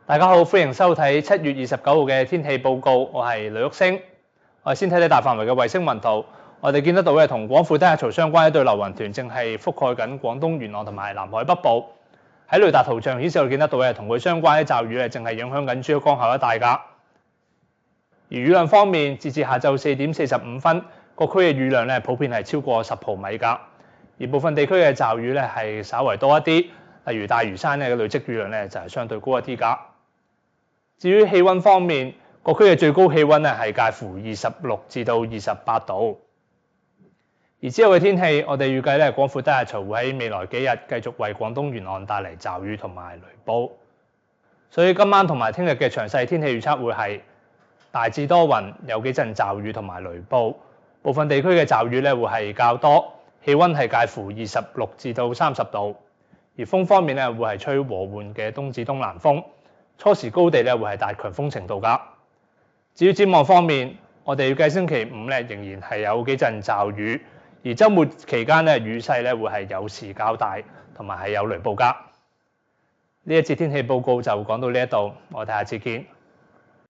大家好，歡迎收睇7月29號嘅天氣報告，我係呂旭升。我哋先睇睇大範圍嘅衛星雲圖，我哋見得到嘅同廣闊低壓槽相關一對流雲團正係覆蓋緊廣東沿岸同埋南海北部。喺雷達圖像顯示我哋見得到嘅同佢相關嘅驟雨正係影響緊珠江口一帶㗎。而雨量方面，截至下晝4點45分，各區嘅雨量普遍係超過10毫米㗎。而部分地區嘅驟雨係稍為多一啲，例如大嶼山嘅累積雨量就係相對高一啲㗎。至於氣温方面，各區嘅最高氣温係介乎26至到28度。而之後嘅天氣，我哋預計廣闊低壓槽會喺未來幾日繼續為廣東沿岸帶嚟驟雨同埋雷暴。所以今晚同埋聽日嘅詳細天氣預測會係大致多雲，有幾陣驟雨同埋雷暴，部分地區嘅驟雨會係較多，氣温係介乎26至到30度。而風方面會係吹和緩嘅東至東南風。初時高地會係達強風程度㗎。至於展望方面，我哋預計星期五仍然係有幾陣驟雨，而週末期間雨勢會係有時較大，同埋係有雷暴㗎。呢一節天氣報告就講到呢一度，我哋下次見。